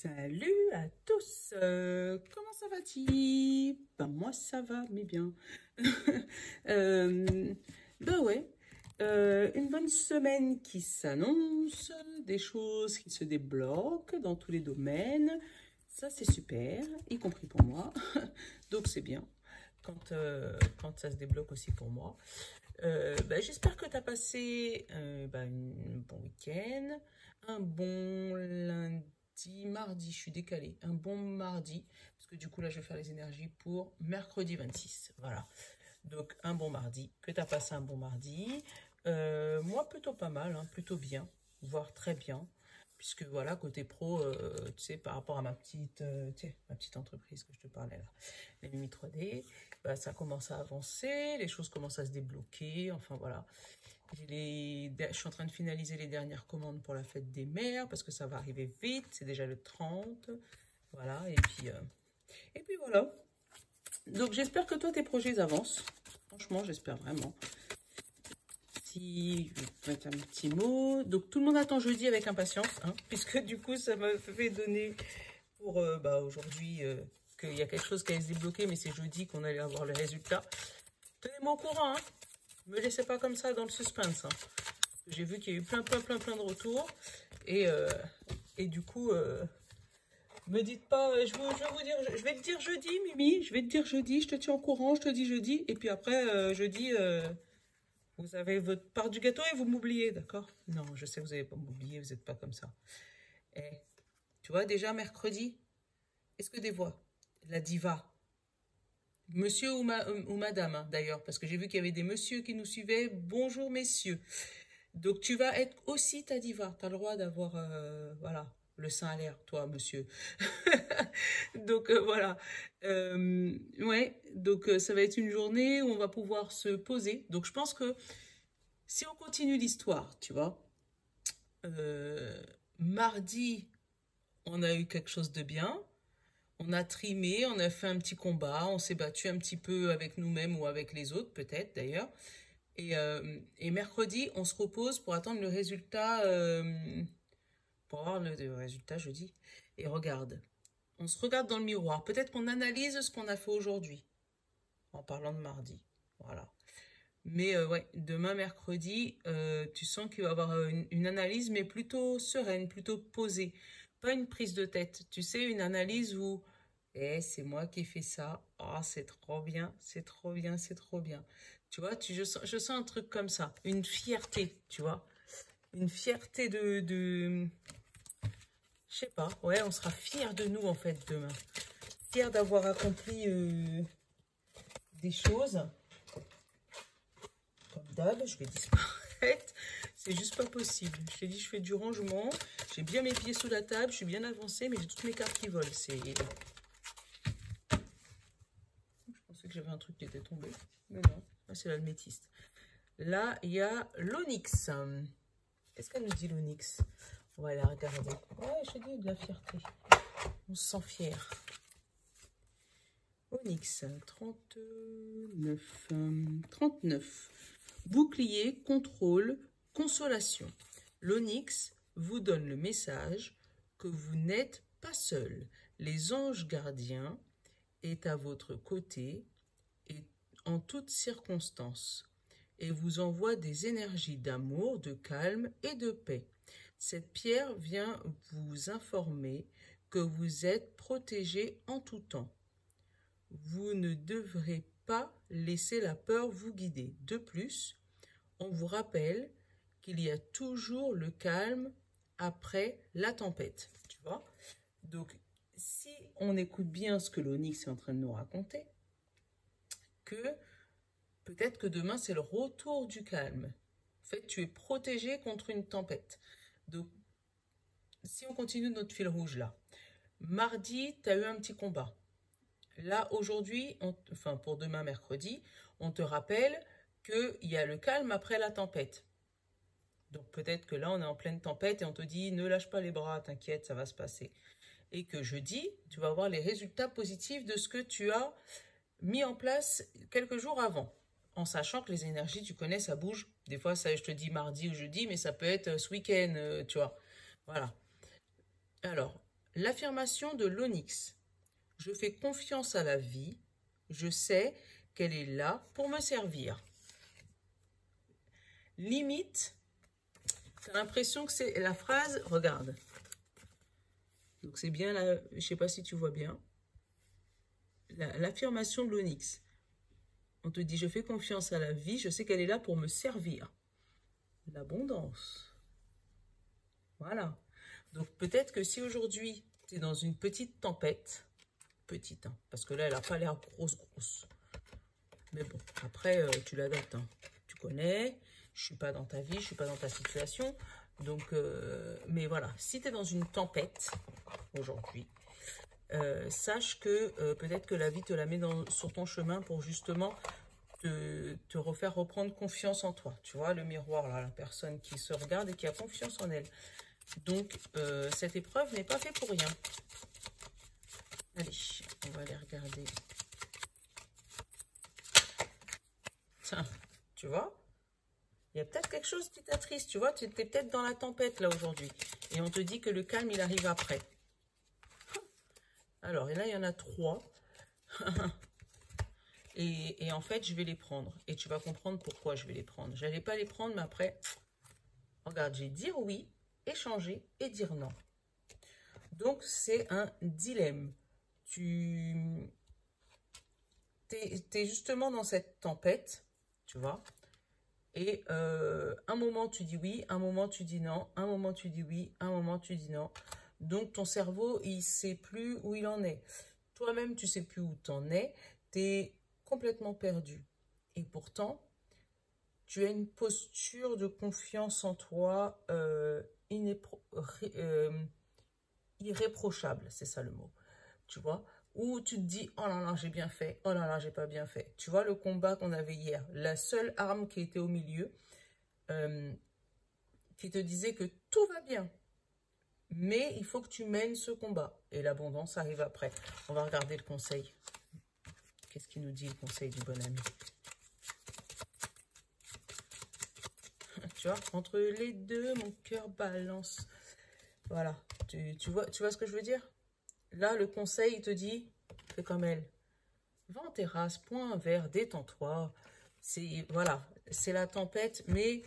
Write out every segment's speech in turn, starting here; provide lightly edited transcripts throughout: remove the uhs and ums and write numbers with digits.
Salut à tous, comment ça va-t-il? Ben moi ça va, mais bien. Ben ouais, une bonne semaine qui s'annonce, des choses qui se débloquent dans tous les domaines. Ça c'est super, y compris pour moi. Donc c'est bien quand ça se débloque aussi pour moi. Ben, j'espère que tu as passé un bon week-end, un bon lundi, mardi, je suis décalée, un bon mardi, parce que du coup là je vais faire les énergies pour mercredi 26. Voilà. Donc un bon mardi, que tu as passé un bon mardi. Moi plutôt pas mal, hein, plutôt bien, voire très bien. Puisque voilà, côté pro, tu sais, par rapport à ma petite entreprise que je te parlais là, les Mimi 3D, bah, ça commence à avancer, les choses commencent à se débloquer, enfin voilà. Je suis en train de finaliser les dernières commandes pour la fête des mères, parce que ça va arriver vite, c'est déjà le 30, voilà, et puis voilà. Donc j'espère que toi, tes projets avancent, franchement, j'espère vraiment. Si je vais mettre un petit mot. Donc tout le monde attend jeudi avec impatience, hein, puisque du coup ça m'a fait donner pour aujourd'hui qu'il y a quelque chose qui allait se débloquer, mais c'est jeudi qu'on allait avoir le résultat. Tenez-moi au courant, hein. Me laissez pas comme ça dans le suspense. Hein. J'ai vu qu'il y a eu plein de retours et du coup me dites pas, je vais te dire jeudi, Mimi, je vais te dire jeudi, je te tiens au courant, je te dis jeudi, et puis après jeudi. Vous avez votre part du gâteau et vous m'oubliez, d'accord? Non, je sais que vous n'allez pas m'oublier, vous n'êtes pas comme ça. Eh, tu vois, déjà mercredi, est-ce que des voix? La diva. Monsieur ou madame, hein, d'ailleurs, parce que j'ai vu qu'il y avait des messieurs qui nous suivaient. Bonjour, messieurs. Donc, tu vas être aussi ta diva. Tu as le droit d'avoir, voilà, le sein à l'air, toi, monsieur. Donc, voilà. Ouais, donc ça va être une journée où on va pouvoir se poser. Donc, je pense que si on continue l'histoire, tu vois, mardi, on a eu quelque chose de bien. On a trimé, on a fait un petit combat, on s'est battu un petit peu avec nous-mêmes ou avec les autres, peut-être d'ailleurs. Et mercredi, on se repose pour attendre le résultat, pour avoir le résultat jeudi. Et regarde, on se regarde dans le miroir. Peut-être qu'on analyse ce qu'on a fait aujourd'hui, en parlant de mardi. Voilà. Mais ouais, demain mercredi, tu sens qu'il va y avoir une analyse, mais plutôt sereine, plutôt posée. Pas une prise de tête. Tu sais, une analyse où, c'est moi qui ai fait ça. Ah, c'est trop bien, c'est trop bien, c'est trop bien. Tu vois, je sens un truc comme ça. Une fierté, tu vois. Une fierté je sais pas, ouais, on sera fiers de nous, en fait, demain. Fiers d'avoir accompli des choses. Comme d'hab, je vais disparaître. C'est juste pas possible. Je t'ai dit, je fais du rangement. J'ai bien mes pieds sous la table. Je suis bien avancée, mais j'ai toutes mes cartes qui volent. Je pensais que j'avais un truc qui était tombé. Mais non, là, c'est l'almétiste. Là, il y a l'onyx. Qu'est-ce qu'elle nous dit, l'onyx? On va la regarder. Ouais, je t'ai dit, de la fierté. On se sent fier. Onyx, 39. 39. Bouclier, contrôle, consolation. L'onyx vous donne le message que vous n'êtes pas seul. Les anges gardiens est à votre côté et en toutes circonstances et vous envoie des énergies d'amour, de calme et de paix. Cette pierre vient vous informer que vous êtes protégé en tout temps. Vous ne devrez pas laisser la peur vous guider. De plus, on vous rappelle qu'il y a toujours le calme après la tempête. Tu vois? Donc, si on écoute bien ce que l'Onyx est en train de nous raconter, que peut-être que demain, c'est le retour du calme. En fait, tu es protégé contre une tempête. Donc, si on continue notre fil rouge là, mardi, tu as eu un petit combat. Là, aujourd'hui, enfin pour demain mercredi, on te rappelle qu'il y a le calme après la tempête. Donc peut-être que là, on est en pleine tempête et on te dit, ne lâche pas les bras, t'inquiète, ça va se passer. Et que jeudi, tu vas avoir les résultats positifs de ce que tu as mis en place quelques jours avant. En sachant que les énergies, tu connais, ça bouge. Des fois, ça, je te dis mardi ou jeudi, mais ça peut être ce week-end, tu vois. Voilà. Alors, l'affirmation de l'Onyx. Je fais confiance à la vie. Je sais qu'elle est là pour me servir. Limite, tu as l'impression que c'est la phrase, regarde. Donc c'est bien, là, je ne sais pas si tu vois bien, l'affirmation de l'Onyx. On te dit, je fais confiance à la vie, je sais qu'elle est là pour me servir. L'abondance. Voilà. Donc peut-être que si aujourd'hui, tu es dans une petite tempête, petite, hein, parce que là, elle n'a pas l'air grosse. Mais bon, après, tu l'adaptes. Hein. Tu connais, je ne suis pas dans ta vie, je ne suis pas dans ta situation. Donc, mais voilà, si tu es dans une tempête aujourd'hui, sache que peut-être que la vie te la met sur ton chemin pour justement te refaire reprendre confiance en toi. Tu vois, le miroir, là, la personne qui se regarde et qui a confiance en elle. Donc, cette épreuve n'est pas faite pour rien. Allez, on va aller regarder. Tiens, tu vois, il y a peut-être quelque chose qui t'attriste, tu vois, tu es peut-être dans la tempête là aujourd'hui. Et on te dit que le calme, il arrive après. Alors, et là, il y en a 3. et en fait, je vais les prendre. Et tu vas comprendre pourquoi je vais les prendre. Je n'allais pas les prendre, mais après, regarde, j'ai dire oui, échanger et dire non. Donc, c'est un dilemme. Tu es justement dans cette tempête, tu vois. Et un moment, tu dis oui, un moment, tu dis non, un moment, tu dis oui, un moment, tu dis non. Donc, ton cerveau, il ne sait plus où il en est. Toi-même, tu ne sais plus où tu en es. Tu es complètement perdu. Et pourtant, tu as une posture de confiance en toi irréprochable. C'est ça le mot. Tu vois, où tu te dis, oh là là, j'ai bien fait, oh là là, j'ai pas bien fait. Tu vois, le combat qu'on avait hier, la seule arme qui était au milieu, qui te disait que tout va bien, mais il faut que tu mènes ce combat. Et l'abondance arrive après. On va regarder le conseil. Qu'est-ce qu'il nous dit, le conseil du bon ami? Tu vois, entre les deux, mon cœur balance. Voilà, tu vois ce que je veux dire? Là, le conseil, il te dit, fais comme elle. Va en terrasse, point un verre, détends-toi. Voilà, c'est la tempête, mais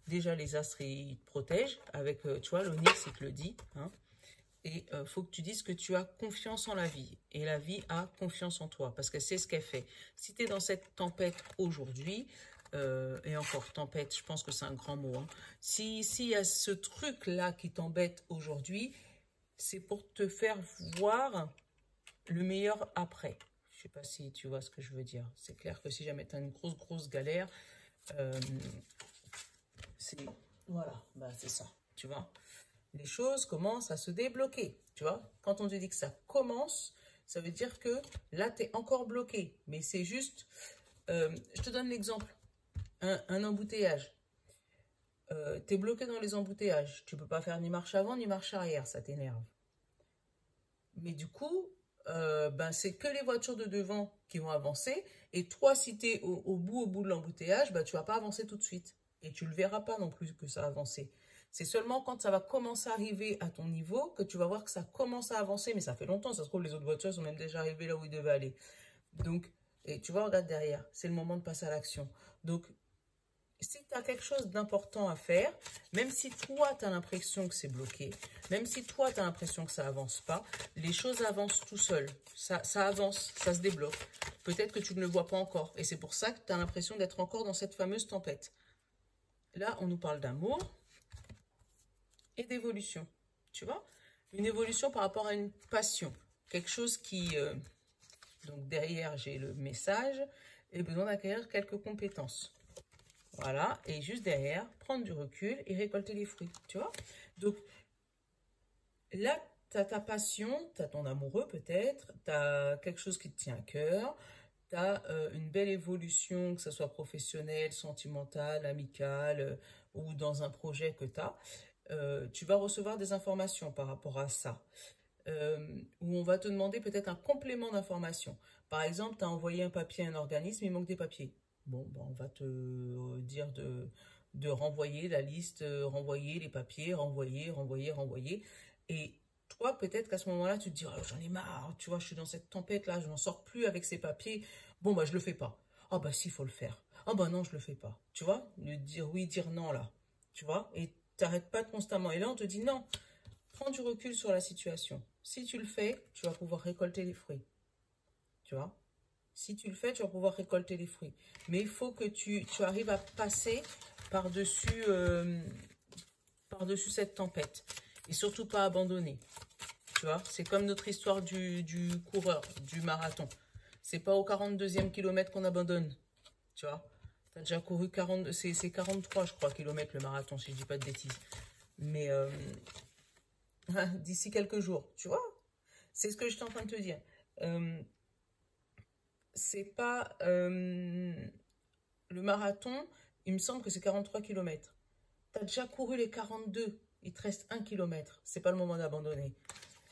déjà les astres, ils te protègent. Avec, tu vois, l'Onyx, il te le dit. Hein. Et il faut que tu dises que tu as confiance en la vie. Et la vie a confiance en toi, parce que c'est ce qu'elle fait. Si tu es dans cette tempête aujourd'hui, et encore, tempête, je pense que c'est un grand mot. Hein. S'il y a ce truc-là qui t'embête aujourd'hui, c'est pour te faire voir le meilleur après. Je ne sais pas si tu vois ce que je veux dire. C'est clair que si jamais tu as une grosse galère, voilà, bah c'est ça, tu vois. Les choses commencent à se débloquer, tu vois. Quand on te dit que ça commence, ça veut dire que là, tu es encore bloqué. Mais c'est juste, je te donne l'exemple, un embouteillage. Tu es bloqué dans les embouteillages. Tu ne peux pas faire ni marche avant ni marche arrière, ça t'énerve. Mais du coup, c'est que les voitures de devant qui vont avancer. Et toi, si tu es au bout de l'embouteillage, tu ne vas pas avancer tout de suite. Et tu ne le verras pas non plus que ça a avancé. C'est seulement quand ça va commencer à arriver à ton niveau que tu vas voir que ça commence à avancer. Mais ça fait longtemps, ça se trouve, les autres voitures sont même déjà arrivées là où ils devaient aller. Donc, et tu vois, regarde derrière, c'est le moment de passer à l'action. Donc, si tu as quelque chose d'important à faire, même si toi, tu as l'impression que c'est bloqué, même si toi, tu as l'impression que ça avance pas, les choses avancent tout seul. Ça avance, ça se débloque. Peut-être que tu ne le vois pas encore. Et c'est pour ça que tu as l'impression d'être encore dans cette fameuse tempête. Là, on nous parle d'amour et d'évolution. Tu vois? Une évolution par rapport à une passion. Quelque chose qui... donc derrière, j'ai le message et besoin d'acquérir quelques compétences. Voilà, et juste derrière, prendre du recul et récolter les fruits, tu vois. Donc, là, tu as ta passion, tu as ton amoureux peut-être, tu as quelque chose qui te tient à cœur, tu as une belle évolution, que ce soit professionnelle, sentimentale, amicale ou dans un projet que tu as. Tu vas recevoir des informations par rapport à ça. Où on va te demander peut-être un complément d'information. Par exemple, tu as envoyé un papier à un organisme, il manque des papiers. Bon, on va te dire de renvoyer la liste, renvoyer les papiers, renvoyer. Et Toi, peut-être qu'à ce moment-là, tu te dis, oh, j'en ai marre, tu vois, je suis dans cette tempête-là, je n'en sors plus avec ces papiers. Bon, bah, je le fais pas. Ah, bah, si, il faut le faire. Ah, bah, non, je le fais pas. Tu vois, de dire oui, dire non, là. Tu vois, et t'arrêtes pas constamment. Et là, on te dit, non, prends du recul sur la situation. Si tu le fais, tu vas pouvoir récolter les fruits. Tu vois, si tu le fais, tu vas pouvoir récolter les fruits. Mais il faut que tu arrives à passer par-dessus par-dessus cette tempête. Et surtout pas abandonner. Tu vois, c'est comme notre histoire du coureur, du marathon. C'est pas au 42e kilomètre qu'on abandonne. Tu vois, t'as déjà couru 40, c'est 43, je crois, kilomètres le marathon, si je dis pas de bêtises. Mais d'ici quelques jours, tu vois, c'est ce que je suis en train de te dire. C'est pas le marathon, il me semble que c'est 43 kilomètres. Tu as déjà couru les 42, il te reste 1 kilomètre. C'est pas le moment d'abandonner.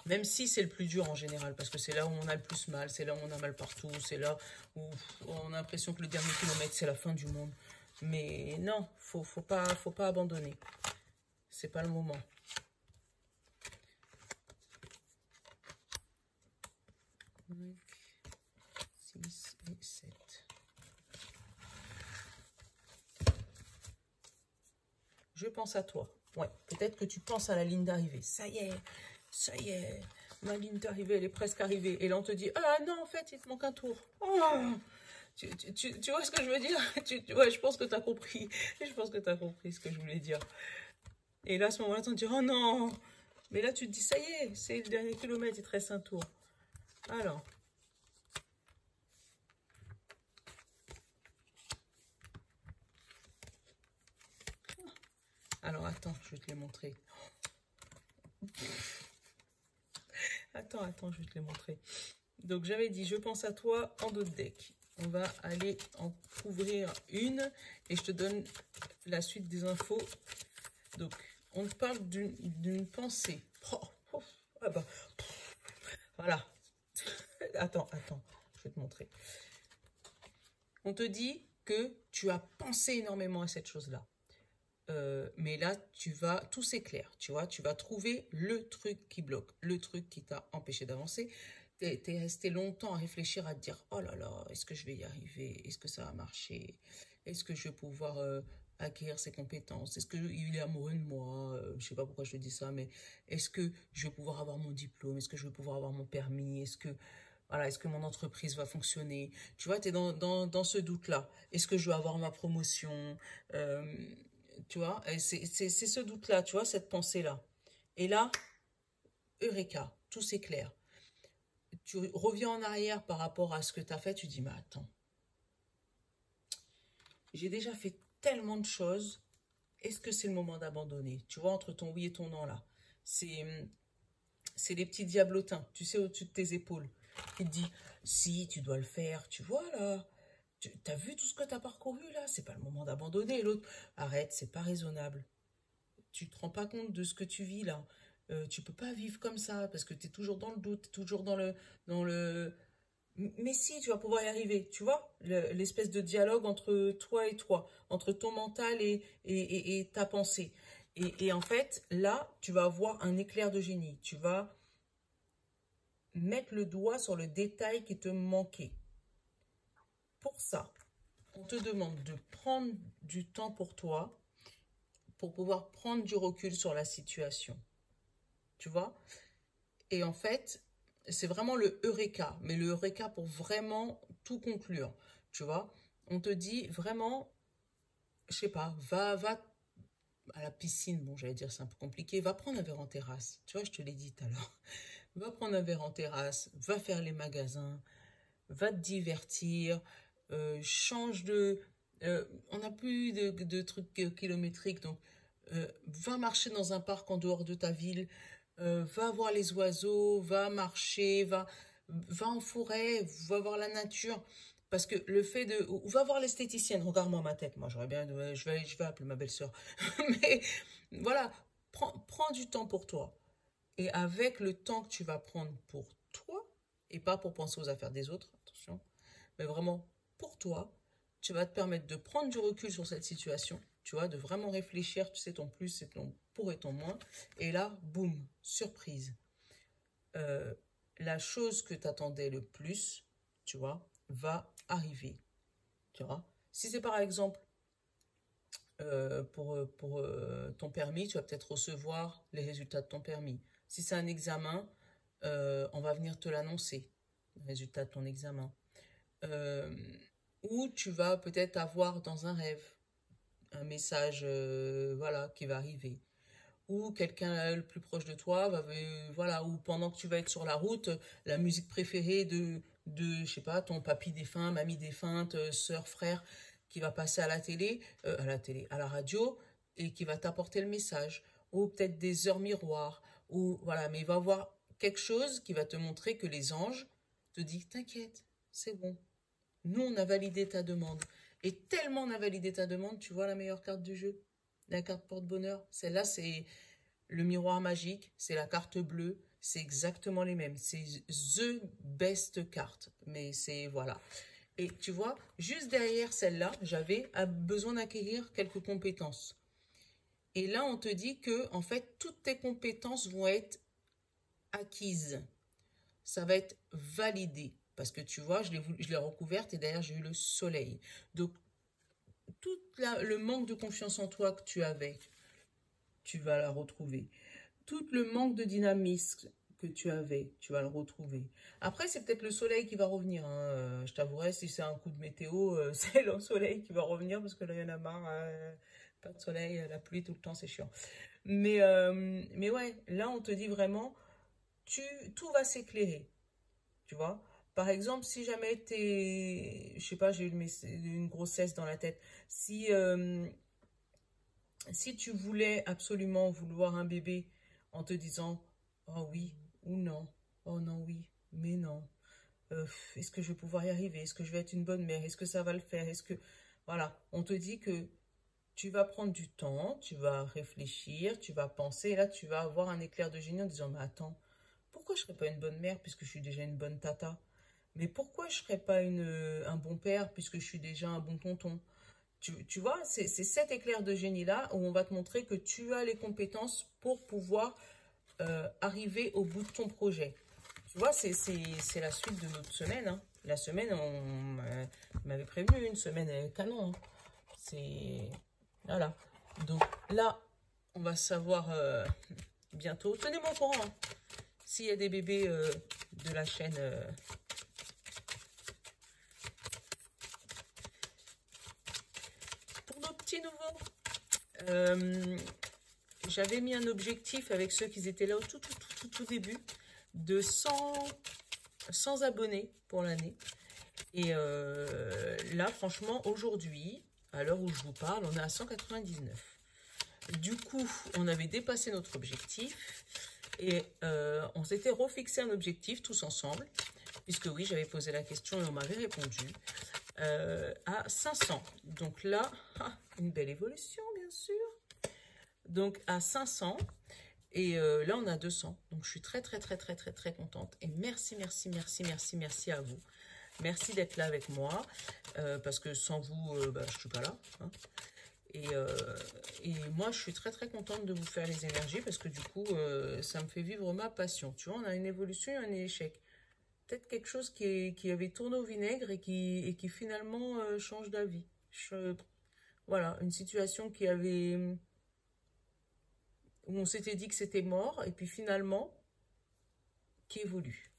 Même si c'est le plus dur en général, parce que c'est là où on a le plus mal, c'est là où on a mal partout, c'est là où on a l'impression que le dernier kilomètre, c'est la fin du monde. Mais non, faut pas abandonner. C'est pas le moment. Donc, 6 et 7. Je pense à toi. Ouais, peut-être que tu penses à la ligne d'arrivée. Ça y est, ma ligne d'arrivée, elle est presque arrivée. Et là, on te dit, ah non, en fait, il te manque un tour. Oh, tu vois ce que je veux dire? Ouais, je pense que tu as compris. Je pense que tu as compris ce que je voulais dire. Et là, à ce moment-là, tu te dis, oh non. Mais là, tu te dis, ça y est, c'est le dernier kilomètre, il te reste un tour. Alors. Alors, attends, je vais te les montrer. Attends, je vais te les montrer. Donc, j'avais dit, je pense à toi en d'autres decks. On va aller en ouvrir une et je te donne la suite des infos. Donc, on parle d'une pensée. Ah bah, voilà. Attends, je vais te montrer. On te dit que tu as pensé énormément à cette chose-là. Mais là, tout s'éclaire, tu vois, tu vas trouver le truc qui bloque, le truc qui t'a empêché d'avancer. T'es resté longtemps à réfléchir, à te dire, oh là là, est-ce que je vais y arriver? Est-ce que ça va marcher? Est-ce que je vais pouvoir acquérir ces compétences? Est-ce qu'il est amoureux de moi? Je sais pas pourquoi je te dis ça, mais est-ce que je vais pouvoir avoir mon diplôme? Est-ce que je vais pouvoir avoir mon permis? Voilà, est-ce que mon entreprise va fonctionner? Tu vois, tu es dans ce doute-là. Est-ce que je vais avoir ma promotion? Tu vois, c'est ce doute-là, tu vois, cette pensée-là. Et là, Eureka, tout s'éclaire. Tu reviens en arrière par rapport à ce que tu as fait, tu dis, mais attends, j'ai déjà fait tellement de choses, est-ce que c'est le moment d'abandonner? Tu vois, entre ton oui et ton non, là. C'est les petits diablotins, tu sais, au-dessus de tes épaules, qui te dit, si, tu dois le faire, tu vois, là. T'as vu tout ce que t'as parcouru, là? C'est pas le moment d'abandonner. Et l'autre, arrête, c'est pas raisonnable. Tu te rends pas compte de ce que tu vis là. Tu peux pas vivre comme ça parce que tu es toujours dans le doute, toujours dans le. Mais si, tu vas pouvoir y arriver, tu vois, l'espèce de dialogue entre toi et toi, entre ton mental et ta pensée. Et en fait, là, tu vas avoir un éclair de génie. Tu vas mettre le doigt sur le détail qui te manquait. Pour ça, on te demande de prendre du temps pour toi, pour pouvoir prendre du recul sur la situation. Tu vois? Et en fait, c'est vraiment le Eureka, mais le Eureka pour vraiment tout conclure. Tu vois? On te dit vraiment, je sais pas, va à la piscine. Bon, j'allais dire c'est un peu compliqué. Va prendre un verre en terrasse. Tu vois, je te l'ai dit tout à l'heure. Va prendre un verre en terrasse, va faire les magasins, va te divertir, change de... on n'a plus de trucs kilométriques, donc va marcher dans un parc en dehors de ta ville, va voir les oiseaux, va marcher, va en forêt, va voir la nature. Parce que le fait de... Ou va voir l'esthéticienne, regarde-moi ma tête, moi j'aurais bien... je vais appeler ma belle-sœur. Mais voilà, prends du temps pour toi. Et avec le temps que tu vas prendre pour toi, et pas pour penser aux affaires des autres, attention, mais vraiment pour toi, tu vas te permettre de prendre du recul sur cette situation, tu vois, de vraiment réfléchir, tu sais, ton plus, c'est ton pour et ton moins. Et là, boum, surprise. la chose que tu attendais le plus, tu vois, va arriver. Tu vois. Si c'est par exemple pour ton permis, tu vas peut-être recevoir les résultats de ton permis. Si c'est un examen, on va venir te l'annoncer, le résultat de ton examen. Euh, ou tu vas peut-être avoir dans un rêve un message voilà, qui va arriver. Ou quelqu'un le plus proche de toi va voilà, ou pendant que tu vas être sur la route, la musique préférée de je sais pas, ton papy défunt, mamie défunte, sœur, frère, qui va passer à la radio, et qui va t'apporter le message. Ou peut-être des heures miroirs, ou voilà, mais il va y avoir quelque chose qui va te montrer que les anges te disent t'inquiète, c'est bon. Nous, on a validé ta demande. Et tellement on a validé ta demande, tu vois la meilleure carte du jeu, la carte porte-bonheur. Celle-là, c'est le miroir magique, c'est la carte bleue, c'est exactement les mêmes. C'est the best carte. Mais c'est, voilà. Et tu vois, juste derrière celle-là, j'avais besoin d'acquérir quelques compétences. Et là, on te dit que, en fait, toutes tes compétences vont être acquises. Ça va être validé. Parce que tu vois, je l'ai recouverte et derrière, j'ai eu le soleil. Donc, tout le manque de confiance en toi que tu avais, tu vas la retrouver. Tout le manque de dynamisme que tu avais, tu vas le retrouver. Après, c'est peut-être le soleil qui va revenir. Hein. Je t'avouerai, si c'est un coup de météo, c'est le soleil qui va revenir parce que là, il y en a marre. Pas de soleil, la pluie tout le temps, c'est chiant. Mais ouais, là, on te dit vraiment, tout va s'éclairer. Tu vois? Par exemple, si jamais je sais pas, j'ai eu une grossesse dans la tête. Si tu voulais absolument vouloir un bébé en te disant, oh oui ou non, oh non oui, mais non, est-ce que je vais pouvoir y arriver? Est-ce que je vais être une bonne mère? Est-ce que ça va le faire? Voilà, on te dit que tu vas prendre du temps, tu vas réfléchir, tu vas penser, et là tu vas avoir un éclair de génie en disant, mais attends, pourquoi je ne serais pas une bonne mère puisque je suis déjà une bonne tata? Mais pourquoi je ne serais pas un bon père puisque je suis déjà un bon tonton? Tu vois, c'est cet éclair de génie-là où on va te montrer que tu as les compétences pour pouvoir arriver au bout de ton projet. Tu vois, c'est la suite de notre semaine. Hein. La semaine, on m'avait prévenu, une semaine canon. Hein. C'est... Voilà. Donc là, on va savoir bientôt. Tenez-moi au courant. Hein. S'il y a des bébés de la chaîne... Pour nos petits nouveaux, j'avais mis un objectif avec ceux qui étaient là au tout début de 100 abonnés pour l'année. Et là, franchement, aujourd'hui, à l'heure où je vous parle, on est à 199. Du coup, on avait dépassé notre objectif et on s'était refixé un objectif tous ensemble, puisque oui, j'avais posé la question et on m'avait répondu, à 500. Donc là, une belle évolution, bien sûr. Donc à 500. Et là, on a 200. Donc, je suis très contente. Et merci à vous. Merci d'être là avec moi. Parce que sans vous, je ne suis pas là. Hein. Et moi, je suis très contente de vous faire les énergies. Parce que du coup, ça me fait vivre ma passion. Tu vois, on a une évolution et un échec. Peut-être quelque chose qui avait tourné au vinaigre et qui finalement change d'avis. Voilà, une situation où on s'était dit que c'était mort, et puis finalement, qui évolue.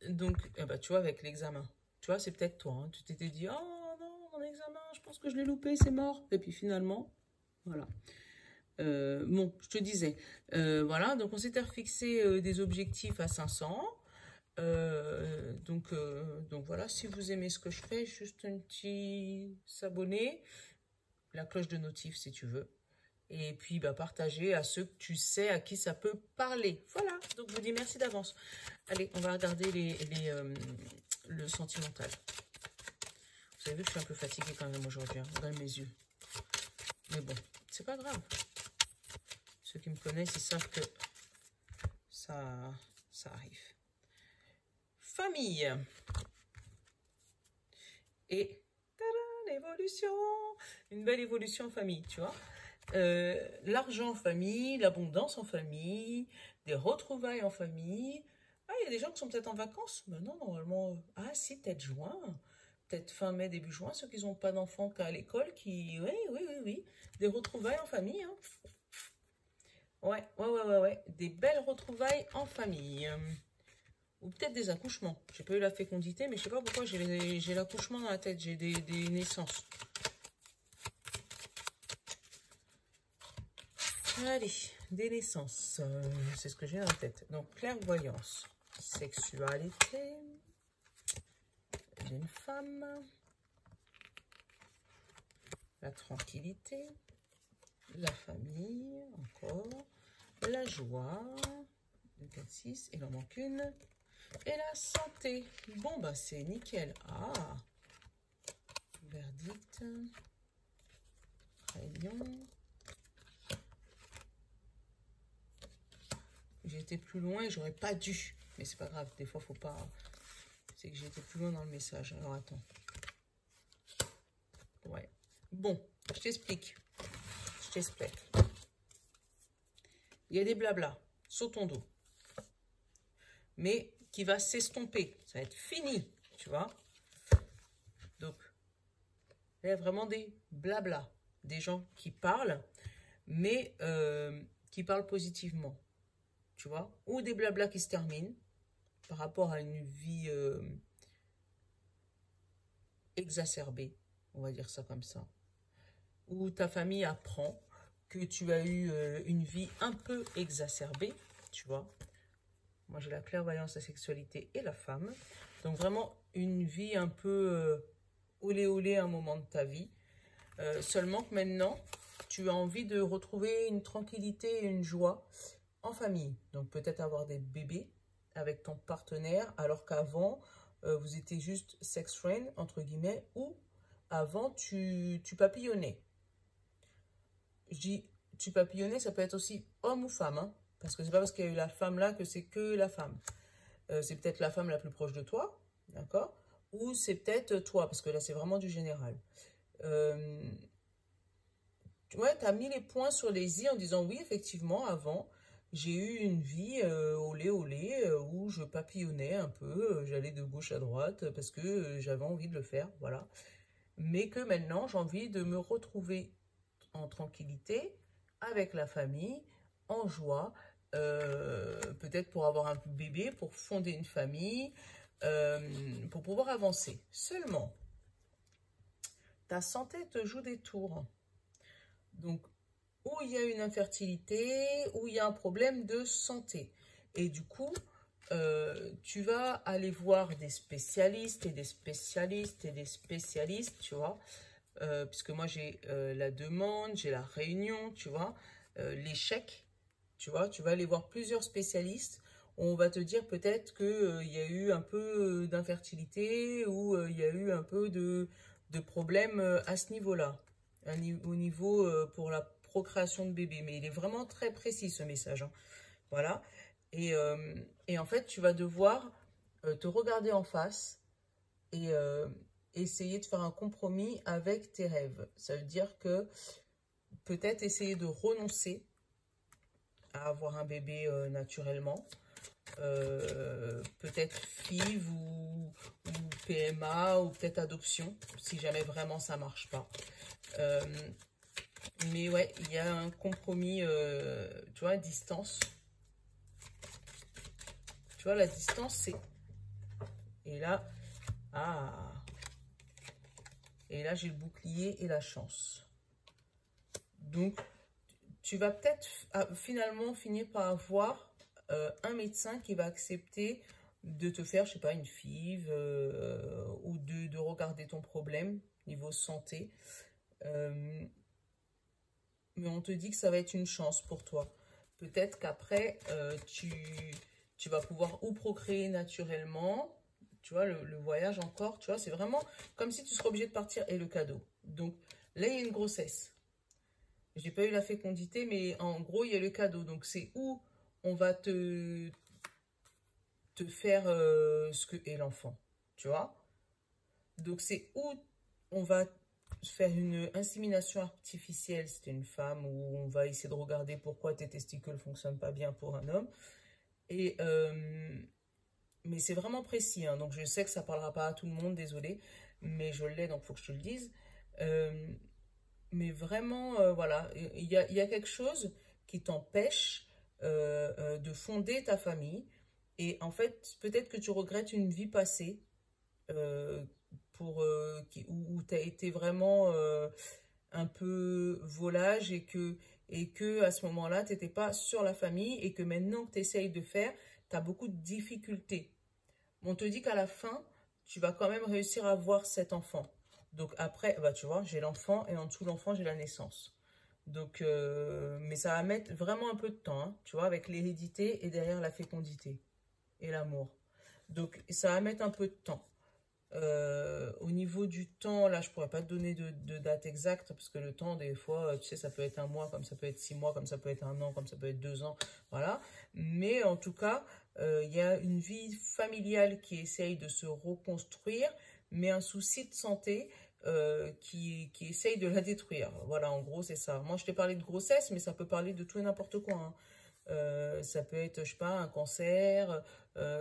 Donc, tu vois, avec l'examen, tu vois, c'est peut-être toi, hein, tu t'étais dit, oh non, mon examen, je pense que je l'ai loupé, c'est mort. Et puis finalement, voilà. Bon, je te disais, voilà, donc on s'était refixé des objectifs à 500. Donc voilà, si vous aimez ce que je fais, juste un petit s'abonner, la cloche de notif si tu veux. Et puis, partager à ceux que tu sais à qui ça peut parler. Voilà, donc je vous dis merci d'avance. Allez, on va regarder le sentimental. Vous avez vu que je suis un peu fatiguée quand même aujourd'hui, hein, dans mes yeux. Mais bon, c'est pas grave. Ceux qui me connaissent, ils savent que ça arrive. Famille. Et, tada, l'évolution. Une belle évolution en famille, tu vois. l'argent en famille, l'abondance en famille, des retrouvailles en famille. Ah, il y a des gens qui sont peut-être en vacances. Ben non, normalement. Ah, si, peut-être juin. Peut-être fin mai, début juin, ceux qui n'ont pas d'enfants qu'à l'école, qui. Oui, oui, oui, oui. Des retrouvailles en famille, hein. Ouais, ouais, ouais, ouais, ouais. Des belles retrouvailles en famille. Ou peut-être des accouchements. J'ai pas eu la fécondité, mais je sais pas pourquoi j'ai l'accouchement dans la tête. J'ai des naissances. Allez, des naissances. C'est ce que j'ai dans la tête. Donc, clairvoyance. Sexualité d'une femme. La tranquillité. La famille, encore. La joie. 2, 4, 6. Il en manque une. Et la santé. Bon, bah, c'est nickel. Ah. Verdict. Réunion. J'ai été plus loin, j'aurais pas dû. Mais c'est pas grave, des fois, faut pas... C'est que j'ai été plus loin dans le message. Alors, attends. Ouais. Bon, je t'explique. Je t'explique. Il y a des blablas sur ton dos. Mais qui va s'estomper. Ça va être fini, tu vois. Donc, il y a vraiment des blablas. Des gens qui parlent, mais qui parlent positivement. Tu vois. Ou des blablas qui se terminent par rapport à une vie exacerbée. On va dire ça comme ça. Où ta famille apprend que tu as eu une vie un peu exacerbée, tu vois. Moi, j'ai la clairvoyance, la sexualité et la femme. Donc, vraiment, une vie un peu olé olé à un moment de ta vie. Seulement que maintenant, tu as envie de retrouver une tranquillité et une joie en famille. Donc, peut-être avoir des bébés avec ton partenaire, alors qu'avant, vous étiez juste sex friend, entre guillemets, ou avant, tu papillonnais. Je dis, tu papillonnais, ça peut être aussi homme ou femme, hein, parce que c'est pas parce qu'il y a eu la femme là que c'est que la femme. C'est peut-être la femme la plus proche de toi, d'accord? Ou c'est peut-être toi, parce que là, c'est vraiment du général. Ouais, tu as mis les points sur les i en disant, oui, effectivement, avant, j'ai eu une vie olé olé, où je papillonnais un peu, j'allais de gauche à droite, parce que j'avais envie de le faire, voilà. Mais que maintenant, j'ai envie de me retrouver en tranquillité, avec la famille, en joie, peut-être pour avoir un bébé, pour fonder une famille, pour pouvoir avancer. Seulement, ta santé te joue des tours. Donc, où il y a une infertilité, où il y a un problème de santé. Et du coup, tu vas aller voir des spécialistes et des spécialistes et des spécialistes, tu vois. Puisque moi j'ai la demande, j'ai la réunion, tu vois, l'échec, tu vois, tu vas aller voir plusieurs spécialistes. On va te dire peut-être qu'il y a eu un peu d'infertilité ou il y a eu un peu de problème à ce niveau-là, au niveau pour la procréation de bébé. Mais il est vraiment très précis ce message, hein. Voilà. Et en fait, tu vas devoir te regarder en face et essayer de faire un compromis avec tes rêves. Ça veut dire que peut-être essayer de renoncer à avoir un bébé naturellement. Peut-être FIV ou PMA ou peut-être adoption, si jamais vraiment ça marche pas. Mais ouais, il y a un compromis, tu vois, à distance. Tu vois, la distance, c'est... Et là, ah... Et là, j'ai le bouclier et la chance. Donc, tu vas peut-être finalement finir par avoir un médecin qui va accepter de te faire, je sais pas, une FIV ou de regarder ton problème niveau santé. Mais on te dit que ça va être une chance pour toi. Peut-être qu'après, tu vas pouvoir ou procréer naturellement. Tu vois, le voyage encore, tu vois, c'est vraiment comme si tu serais obligé de partir et le cadeau. Donc, là, il y a une grossesse. J'ai pas eu la fécondité, mais en gros, il y a le cadeau. Donc, c'est où on va te faire ce que est l'enfant, tu vois. Donc, c'est où on va faire une insémination artificielle, c'était une femme, où on va essayer de regarder pourquoi tes testicules ne fonctionnent pas bien pour un homme. Et, mais c'est vraiment précis, hein, donc je sais que ça ne parlera pas à tout le monde, désolé, mais je l'ai, donc il faut que je te le dise. Mais vraiment, voilà, il y a quelque chose qui t'empêche de fonder ta famille. Et en fait, peut-être que tu regrettes une vie passée euh, où tu as été vraiment un peu volage et que à ce moment-là, tu n'étais pas sur la famille et que maintenant que tu essayes de faire, tu as beaucoup de difficultés. On te dit qu'à la fin, tu vas quand même réussir à voir cet enfant. Donc après, bah tu vois, j'ai l'enfant et en dessous de l'enfant, j'ai la naissance. Donc, mais ça va mettre vraiment un peu de temps, hein, tu vois, avec l'hérédité et derrière la fécondité et l'amour. Donc, ça va mettre un peu de temps. Au niveau du temps, là, je pourrais pas te donner de date exacte parce que le temps, des fois, tu sais, ça peut être un mois, comme ça peut être 6 mois, comme ça peut être un an, comme ça peut être 2 ans, voilà. Mais en tout cas, il y a une vie familiale qui essaye de se reconstruire, mais un souci de santé qui essaye de la détruire. Voilà, en gros, c'est ça. Moi, je t'ai parlé de grossesse, mais ça peut parler de tout et n'importe quoi, hein. Ça peut être, je sais pas, un cancer,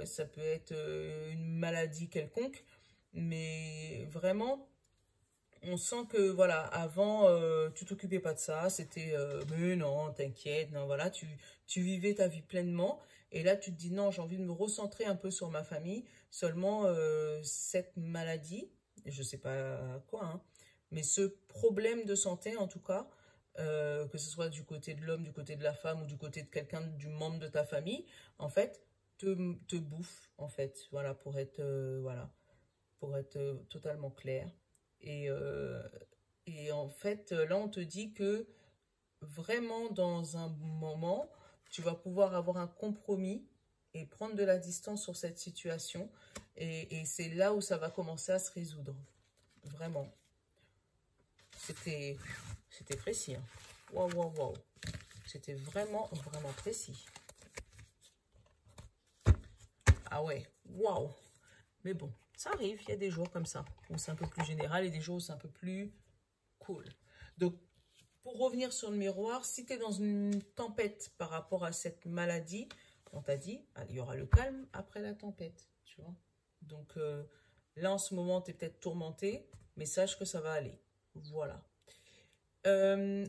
ça peut être une maladie quelconque. Mais vraiment, on sent que, voilà, avant, tu t'occupais pas de ça. C'était, mais non, t'inquiète, non, voilà, tu vivais ta vie pleinement. Et là, tu te dis, non, j'ai envie de me recentrer un peu sur ma famille. Seulement, cette maladie, je sais pas quoi, hein, mais ce problème de santé, en tout cas, que ce soit du côté de l'homme, du côté de la femme ou du côté de quelqu'un, du membre de ta famille, en fait, te bouffe, en fait, voilà, voilà pour être totalement clair. Et, euh, et en fait, là, on te dit que vraiment, dans un moment, tu vas pouvoir avoir un compromis et prendre de la distance sur cette situation. Et c'est là où ça va commencer à se résoudre. Vraiment. C'était précis, hein. Waouh, waouh, waouh. C'était vraiment, vraiment précis. Ah ouais, waouh. Mais bon, ça arrive, il y a des jours comme ça, où c'est un peu plus général et des jours où c'est un peu plus cool. Donc, pour revenir sur le miroir, si tu es dans une tempête par rapport à cette maladie, on t'a dit, ah, il y aura le calme après la tempête, tu vois. Donc, là, en ce moment, tu es peut-être tourmenté, mais sache que ça va aller. Voilà.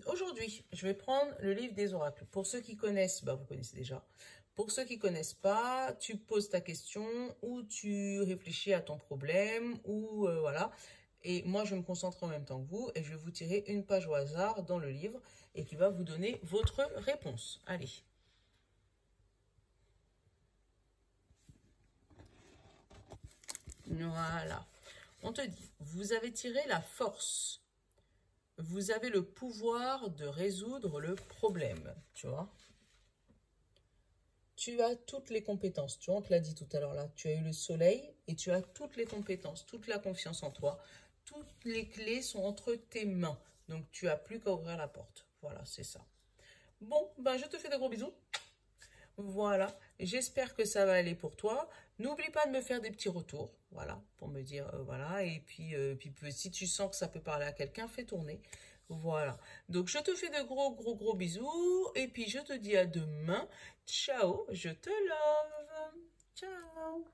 Aujourd'hui, je vais prendre le livre des oracles. Pour ceux qui connaissent, bah, vous connaissez déjà. Pour ceux qui connaissent pas, tu poses ta question ou tu réfléchis à ton problème ou voilà. Et moi, je vais me concentrer en même temps que vous et je vais vous tirer une page au hasard dans le livre et qui va vous donner votre réponse. Allez. Voilà. On te dit, vous avez tiré la force. Vous avez le pouvoir de résoudre le problème, tu vois. Tu as toutes les compétences. Tu vois, on te l'a dit tout à l'heure là. Tu as eu le soleil et tu as toutes les compétences, toute la confiance en toi. Toutes les clés sont entre tes mains. Donc, tu n'as plus qu'à ouvrir la porte. Voilà, c'est ça. Bon, ben, je te fais de gros bisous. Voilà, j'espère que ça va aller pour toi. N'oublie pas de me faire des petits retours, voilà, pour me dire, voilà. Et puis, si tu sens que ça peut parler à quelqu'un, fais tourner. Voilà. Donc, je te fais de gros bisous. Et puis, je te dis à demain. Ciao, je te love. Ciao.